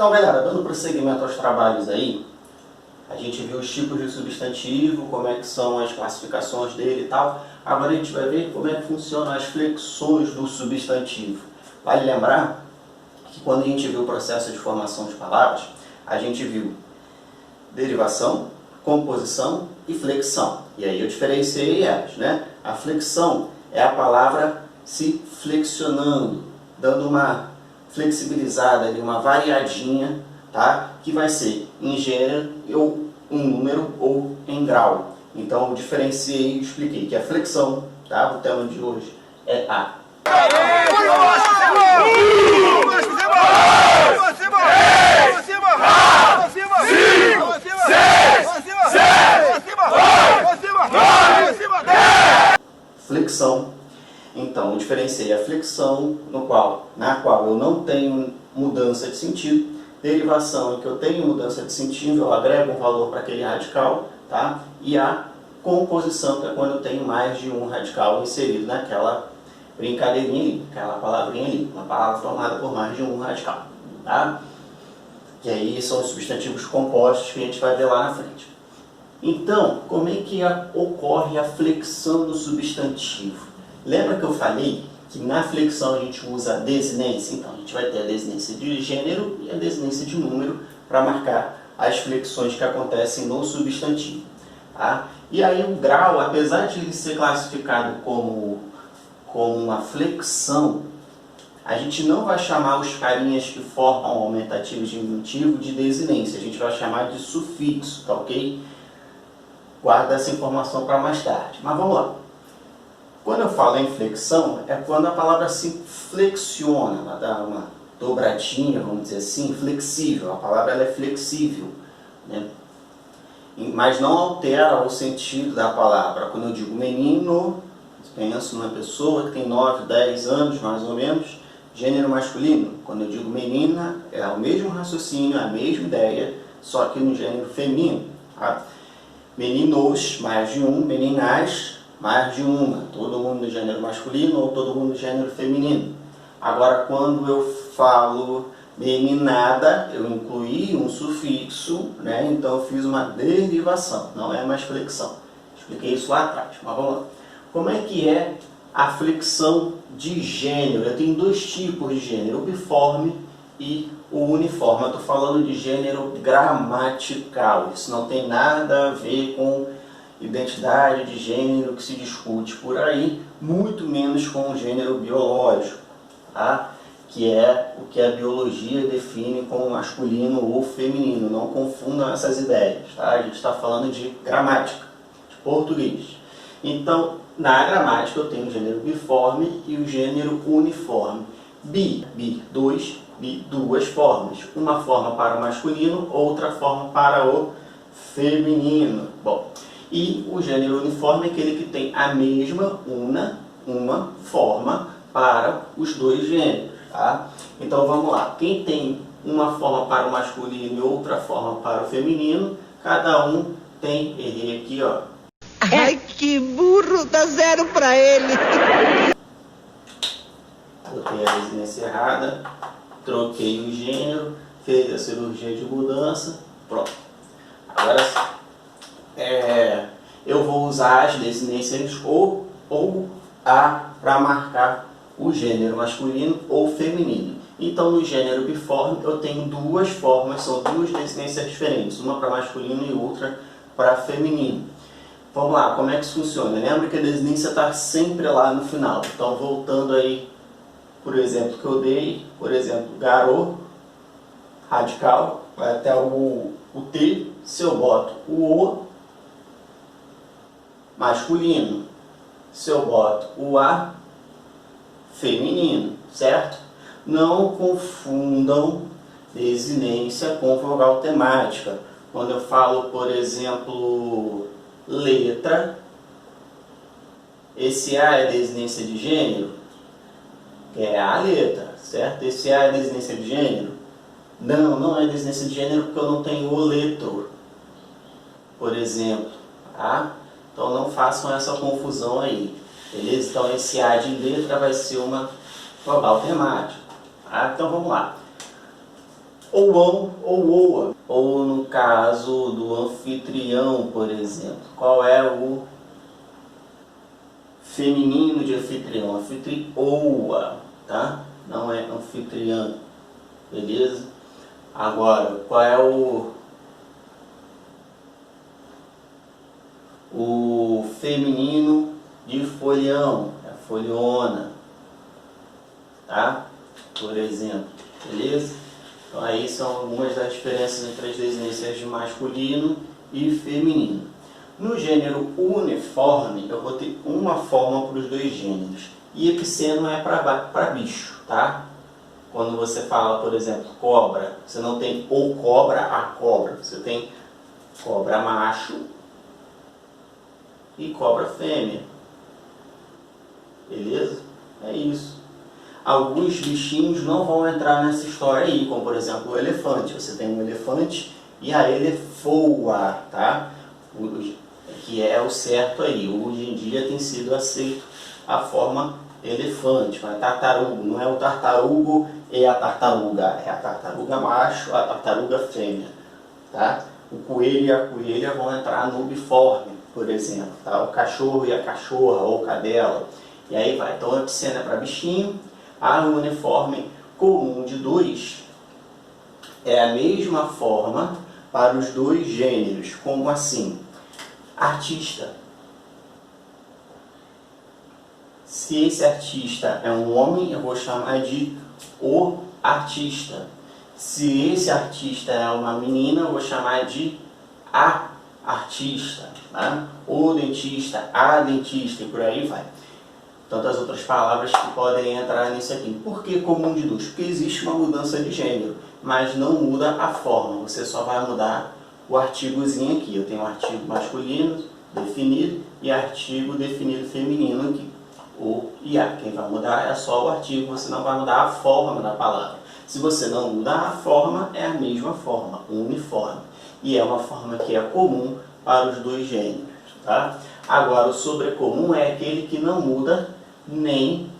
Então, galera, dando prosseguimento aos trabalhos aí, a gente viu os tipos de substantivo, como é que são as classificações dele e tal. Agora a gente vai ver como é que funcionam as flexões do substantivo. Vale lembrar que quando a gente viu o processo de formação de palavras, a gente viu derivação, composição e flexão. E aí eu diferenciei elas, né? A flexão é a palavra se flexionando, dando uma flexibilizada ali, uma variadinha, tá? Que vai ser em gênero, ou em número, ou em grau. Então eu diferenciei e expliquei que a flexão, tá? O tema de hoje é a flexão. Então eu diferenciei a flexão na qual eu não tenho mudança de sentido, derivação em que eu tenho mudança de sentido, eu agrego um valor para aquele radical, tá? E a composição, que é quando eu tenho mais de um radical inserido naquela brincadeirinha ali, aquela palavrinha ali, uma palavra formada por mais de um radical, tá? E aí são os substantivos compostos que a gente vai ver lá na frente. Então, como é que ocorre a flexão do substantivo? Lembra que eu falei que na flexão a gente usa a desinência? Então, a gente vai ter a desinência de gênero e a desinência de número para marcar as flexões que acontecem no substantivo. Tá? E aí o grau, apesar de ele ser classificado como uma flexão, a gente não vai chamar os carinhas que formam o aumentativo e diminutivo de desinência, a gente vai chamar de sufixo, tá ok? Guarda essa informação para mais tarde. Mas vamos lá. Quando eu falo em flexão, é quando a palavra se flexiona, ela dá uma dobradinha, vamos dizer assim, flexível. A palavra ela é flexível, né? Mas não altera o sentido da palavra. Quando eu digo menino, penso numa pessoa que tem 9, 10 anos, mais ou menos, gênero masculino. Quando eu digo menina, é o mesmo raciocínio, a mesma ideia, só que no gênero feminino. Tá? Meninos, mais de um, meninas, mais de uma. Todo mundo no gênero masculino ou todo mundo no gênero feminino. Agora, quando eu falo meninada, eu incluí um sufixo, né? Então eu fiz uma derivação, não é mais flexão. Expliquei isso lá atrás, mas vamos lá. Como é que é a flexão de gênero? Eu tenho dois tipos de gênero, o biforme e o uniforme. Eu estou falando de gênero gramatical. Isso não tem nada a ver com identidade de gênero que se discute por aí, muito menos com o gênero biológico, tá? Que é o que a biologia define como masculino ou feminino. Não confundam essas ideias, tá? A gente está falando de gramática, de português. Então, na gramática eu tenho o gênero biforme e o gênero uniforme. Duas formas. Uma forma para o masculino, outra forma para o feminino. Bom, e o gênero uniforme é aquele que tem a mesma, uma forma para os dois gêneros. Tá? Então vamos lá. Quem tem uma forma para o masculino e outra forma para o feminino, cada um tem, errei aqui, ó. Ai, que burro, dá 0 para ele. Botei a desinência errada, troquei o gênero, fez a cirurgia de mudança, pronto. Agora eu vou usar as desinências ou a para marcar o gênero masculino ou feminino. Então no gênero biforme eu tenho duas formas, são duas desinências diferentes, uma para masculino e outra para feminino. Vamos lá, como é que isso funciona? Lembra que a desinência está sempre lá no final. Então, voltando aí, por exemplo, que eu dei, por exemplo, garô, radical, vai até o T, se eu boto o masculino, se eu boto o A, feminino, certo? Não confundam desinência com vogal temática. Quando eu falo, por exemplo, letra, esse A é desinência de gênero? É a letra, certo? Esse A é desinência de gênero? Não, não é desinência de gênero porque eu não tenho o letro, por exemplo, tá? Então não façam essa confusão aí, beleza? Então esse A de letra vai ser uma vogal temática, tá? Então vamos lá. ou ão ou oa. Ou no caso do anfitrião, por exemplo, qual é o feminino de anfitrião? Anfitrioa, tá? Não é anfitriã, beleza? Agora, qual é o feminino de folião? É foliona, tá? Por exemplo, beleza? Então aí são algumas das diferenças entre as desinências de masculino e feminino. No gênero uniforme, eu vou ter uma forma para os dois gêneros. E epiceno é para bicho, tá? Quando você fala, por exemplo, cobra, você não tem ou cobra a cobra. Você tem cobra macho e cobra fêmea. Beleza? É isso. Alguns bichinhos não vão entrar nessa história aí, como por exemplo o elefante. Você tem um elefante e a elefoa, tá? Que é o certo aí. Hoje em dia tem sido aceito a forma elefante, mas tartaruga. Não é o tartarugo e a tartaruga macho, a tartaruga fêmea, tá? O coelho e a coelha vão entrar no biforme, por exemplo, tá? O cachorro e a cachorra ou cadela. E aí vai. Então a epiceno é para bichinho. A uniforme comum de 2 é a mesma forma para os dois gêneros. Como assim? Artista. Se esse artista é um homem, eu vou chamar de o artista. Se esse artista é uma menina, eu vou chamar de a artista. Tá? O dentista, a dentista e por aí vai. Tantas outras palavras que podem entrar nisso aqui. Por que comum de 2? Porque existe uma mudança de gênero, mas não muda a forma. Você só vai mudar o artigozinho aqui. Eu tenho um artigo masculino definido e artigo definido feminino aqui. O e a. Quem vai mudar é só o artigo, você não vai mudar a forma da palavra. Se você não mudar a forma, é a mesma forma, uniforme. E é uma forma que é comum para os dois gêneros. Tá? Agora, o sobrecomum é aquele que não muda nem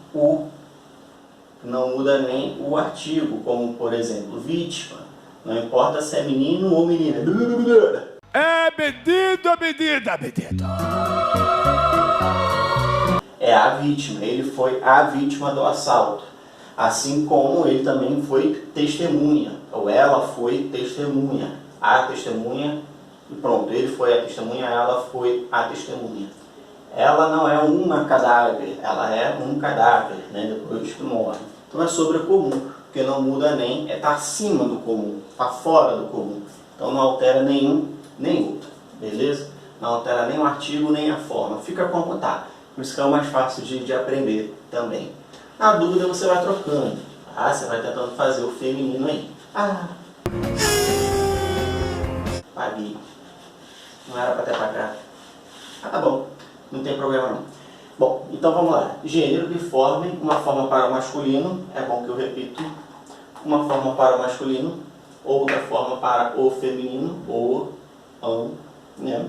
o artigo, como por exemplo, vítima. Não importa se é menino ou menina. É medido. É a vítima. Ele foi a vítima do assalto. Assim como ele também foi testemunha. Ou ela foi testemunha. A testemunha. E pronto, ele foi a testemunha, ela foi a testemunha. Ela não é uma cadáver, ela é um cadáver, né, depois que morre. Então é sobrecomum, porque não muda nem, está acima do comum, está fora do comum. Então não altera nenhum, nem outro, beleza? Não altera nem o artigo, nem a forma. Fica como tá. Por isso que é o mais fácil de aprender também. Na dúvida você vai trocando, tá? Você vai tentando fazer o feminino aí. Paguei. Não era para ter pagado. Tá bom. Não tem problema não. Bom, então vamos lá. Gênero biforme, uma forma para o masculino, é bom que eu repito. Uma forma para o masculino, outra forma para o feminino, o, ão, né,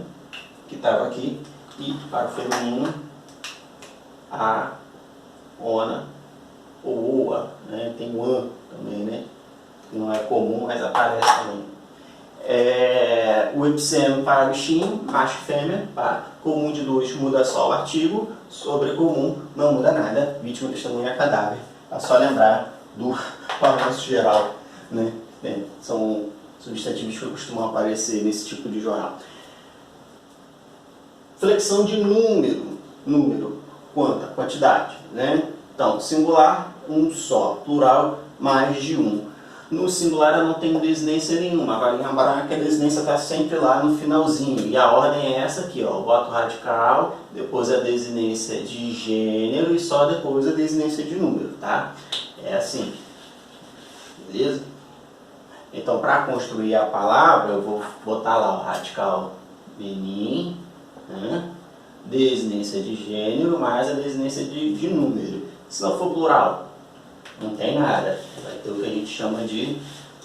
que estava aqui. E para o feminino, a, ona, ou oa, né, tem o an também, né, que não é comum, mas aparece também. O epiceno para bichinho, macho e fêmea, tá? Comum de 2 muda só o artigo, sobrecomum não muda nada, vítima, testemunha, cadáver. É só lembrar do balanço geral, né? São substantivos que costumam aparecer nesse tipo de jornal. Flexão de número, quantidade, né? Então, singular, um só, plural, mais de um. No singular eu não tenho desinência nenhuma, vai lembrar que a desinência está sempre lá no finalzinho. E a ordem é essa aqui, ó. Eu boto o radical, depois a desinência de gênero e só depois a desinência de número, tá? É assim. Beleza? Então, para construir a palavra, eu vou botar lá o radical benin, né? Desinência de gênero mais a desinência de número. Se não for plural, não tem nada. Vai ter o que a gente chama de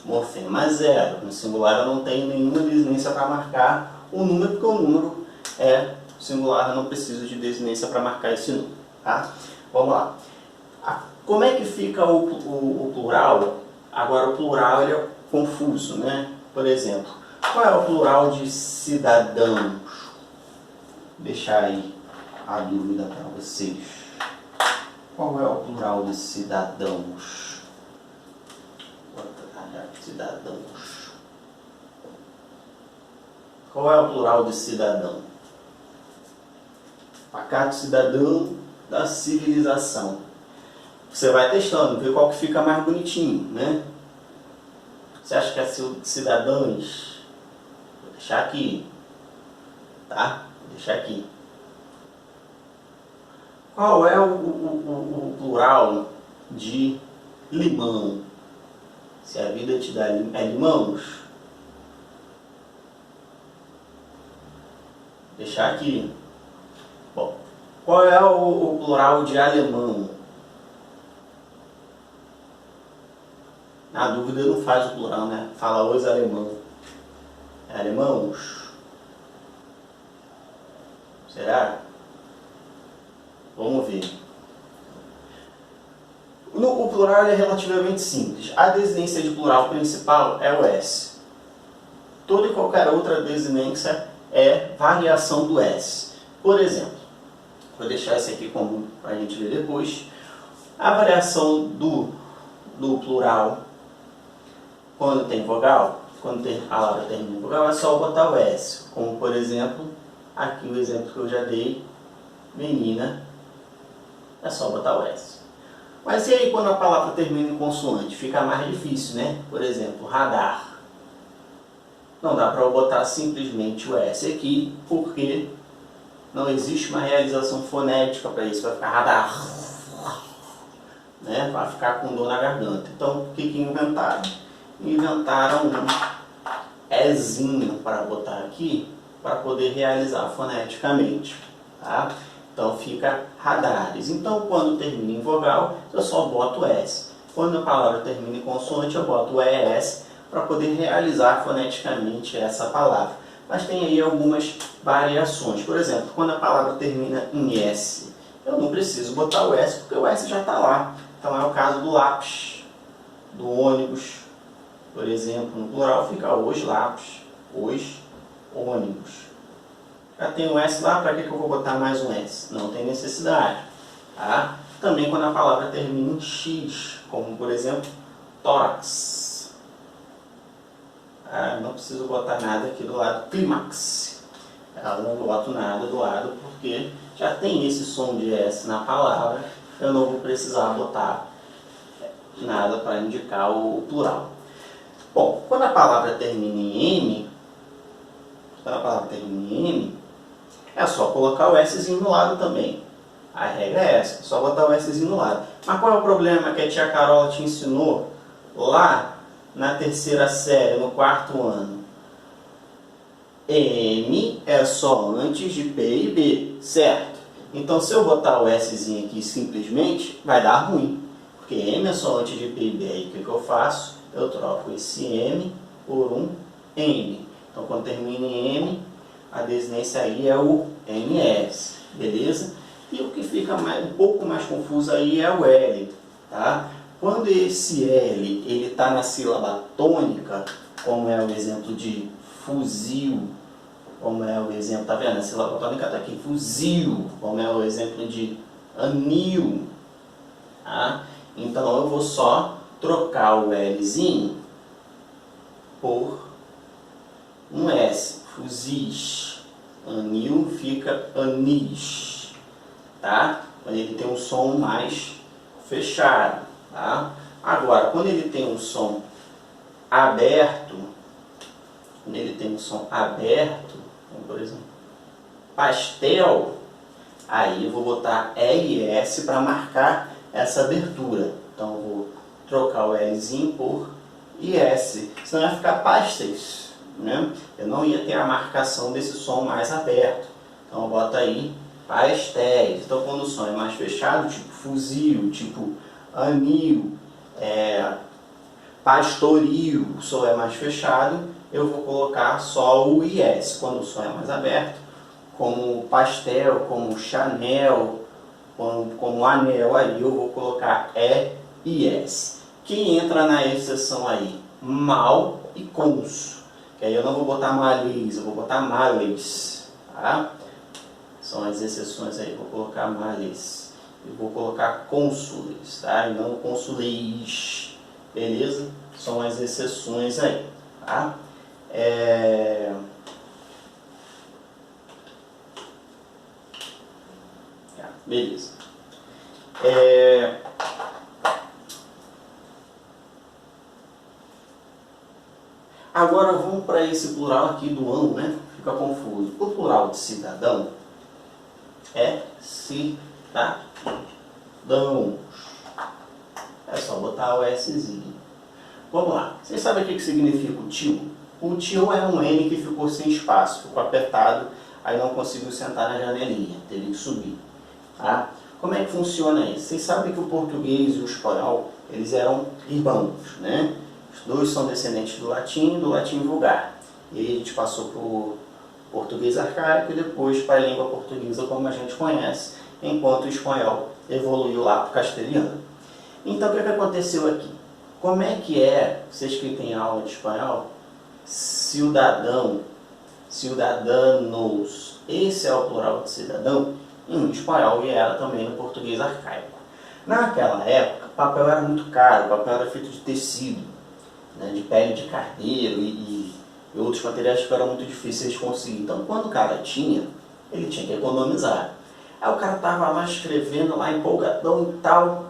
morfema zero. No singular eu não tenho nenhuma desinência para marcar o número, porque o número é singular, eu não preciso de desinência para marcar esse número. Tá? Vamos lá. Como é que fica o plural? Agora o plural ele é confuso, né? Por exemplo, qual é o plural de cidadãos? Vou deixar aí a dúvida para vocês. Qual é o plural de cidadãos? Cidadãos. Qual é o plural de cidadão? Pacato cidadão da civilização. Você vai testando, vê qual que fica mais bonitinho, né? Você acha que é cidadãos? Vou deixar aqui, tá? Vou deixar aqui. Qual é o plural de limão? Se a vida te dá limãos, vou deixar aqui. Bom, qual é o plural de alemão? Na dúvida não faz o plural, né? Fala os alemão. É alemãos? Será? Vamos ver. O plural é relativamente simples. A desinência de plural principal é o S. Toda e qualquer outra desinência é variação do S. Por exemplo, vou deixar esse aqui como para a gente ver depois. A variação do plural quando tem vogal, quando a palavra termina em vogal, é só botar o S. Como por exemplo, aqui o exemplo que eu já dei, menina, é só botar o S. Mas e aí quando a palavra termina em consoante? Fica mais difícil, né? Por exemplo, radar. Não dá para eu botar simplesmente o S aqui, porque não existe uma realização fonética para isso. Vai ficar radar, né? Vai ficar com dor na garganta. Então, o que inventaram? Inventaram um Ezinho para botar aqui, para poder realizar foneticamente, tá? Então fica radares. Então quando termina em vogal, eu só boto S. Quando a palavra termina em consoante, eu boto o ES para poder realizar foneticamente essa palavra. Mas tem aí algumas variações. Por exemplo, quando a palavra termina em S, eu não preciso botar o S, porque o S já está lá. Então é o caso do lápis, do ônibus. Por exemplo, no plural fica os lápis, os ônibus. Já tem um S lá, para que eu vou botar mais um S? Não tem necessidade. Tá? Também quando a palavra termina em X, como por exemplo, tórax. Não preciso botar nada aqui do lado, clímax. Eu não boto nada do lado, porque já tem esse som de S na palavra, eu não vou precisar botar nada para indicar o plural. Bom, quando a palavra termina em M, é só colocar o Szinho no lado também. A regra é essa, só botar o Szinho no lado. Mas qual é o problema que a tia Carola te ensinou lá na terceira série, no quarto ano? M é só antes de P e B, certo? Então se eu botar o Szinho aqui simplesmente, vai dar ruim. Porque M é só antes de P e B, aí o que eu faço? Eu troco esse M por um M. Então quando termina em M, a desinência aí é o MS, beleza? E o que fica um pouco mais confuso aí é o L, tá? Quando esse L ele está na sílaba tônica, como é o exemplo de fuzil, como é o exemplo, tá vendo? A sílaba tônica está aqui, fuzil, como é o exemplo de anil, tá? Então eu vou só trocar o Lzinho por um S, fuzis. Anil fica anis, tá? Quando ele tem um som mais fechado, tá? Agora, quando ele tem um som aberto, como por exemplo, pastel, aí eu vou botar LS para marcar essa abertura. Então eu vou trocar o Lzinho por IS, senão vai ficar pastéis, né? Eu não ia ter a marcação desse som mais aberto. Então eu boto aí pastéis. Então quando o som é mais fechado, tipo fuzil, tipo anil, pastoril, o som é mais fechado, eu vou colocar só o IS. Quando o som é mais aberto, como pastel, como Chanel, como anel, aí eu vou colocar EIS. Quem entra na exceção aí? mal e cons. Que aí eu não vou botar males, eu vou botar males, tá? São as exceções aí, vou colocar males. Eu vou colocar cônsules, tá? E não consuleis, beleza? São as exceções aí, tá? Beleza. Agora vamos para esse plural aqui do ão, né? Fica confuso. O plural de cidadão é cidadãos. É só botar o Szinho. Vamos lá. Vocês sabem o que significa o tio? O tio é um N que ficou sem espaço, ficou apertado, aí não conseguiu sentar na janelinha, teve que subir. Tá? Como é que funciona isso? Vocês sabem que o português e o espanhol, eles eram irmãos, né? Os dois são descendentes do latim vulgar. E aí a gente passou para o português arcaico e depois para a língua portuguesa como a gente conhece, enquanto o espanhol evoluiu lá para o castelhano. Então o que aconteceu aqui? Como é que é, vocês que têm aula de espanhol, cidadão, cidadanos, esse é o plural de cidadão, em espanhol e era também no português arcaico. Naquela época, o papel era muito caro, o papel era feito de tecido, né, de pele de carneiro e outros materiais que eram muito difíceis de conseguir. Então, quando o cara tinha, ele tinha que economizar. Aí o cara estava lá escrevendo, lá empolgadão e tal,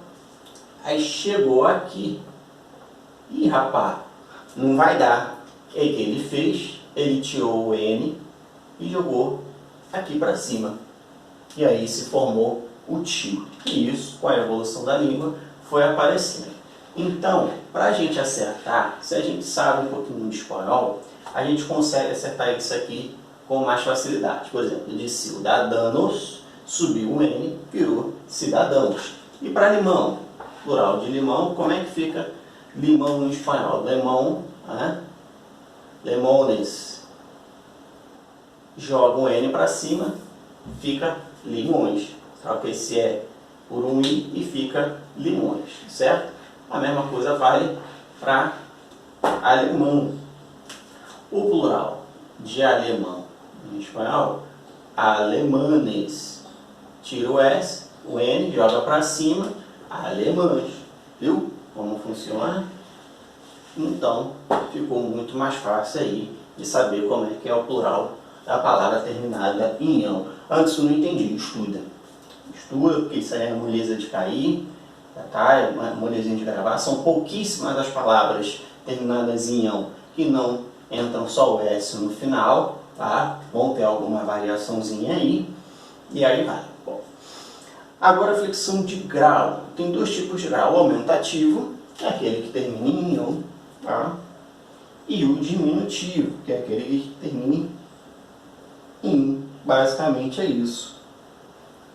aí chegou aqui, e rapaz, não vai dar. O que ele fez? Ele tirou o N e jogou aqui para cima. E aí se formou o tio. E isso, com a evolução da língua, foi aparecendo. Então, para a gente acertar, se a gente sabe um pouquinho de espanhol, a gente consegue acertar isso aqui com mais facilidade. Por exemplo, de cidadanos, subiu o N, virou cidadãos. E para limão, plural de limão, como é que fica limão em espanhol? Lemão, né? Lemones. Joga um N para cima, fica limões. Troca esse E por um I e fica limões, certo? A mesma coisa vale para alemão. O plural de alemão em espanhol, alemanes. Tira o S, o N, joga para cima, alemães. Viu como funciona? Então, ficou muito mais fácil aí de saber como é que é o plural da palavra terminada em ão. Antes eu não entendi, estuda. Estuda, porque isso aí é moleza de cair, tá? É uma molezinha de gravar. São pouquíssimas as palavras terminadas em ão que não entram só o S no final, tá? Vão ter alguma variaçãozinha aí, e aí vai. Bom, agora a flexão de grau. Tem dois tipos de grau. O aumentativo, que é aquele que termina em ão, tá? E o diminutivo, que é aquele que termina em. Basicamente é isso.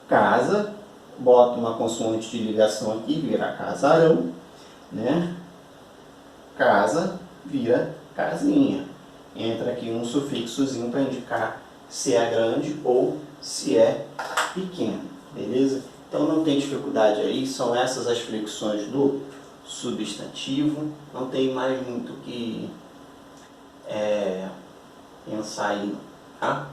Casa, bota uma consoante de ligação aqui, vira casarão, né? Casa vira casinha. Entra aqui um sufixozinho para indicar se é grande ou se é pequeno, beleza? Então não tem dificuldade aí, são essas as flexões do substantivo, não tem mais muito o que pensar aí, tá?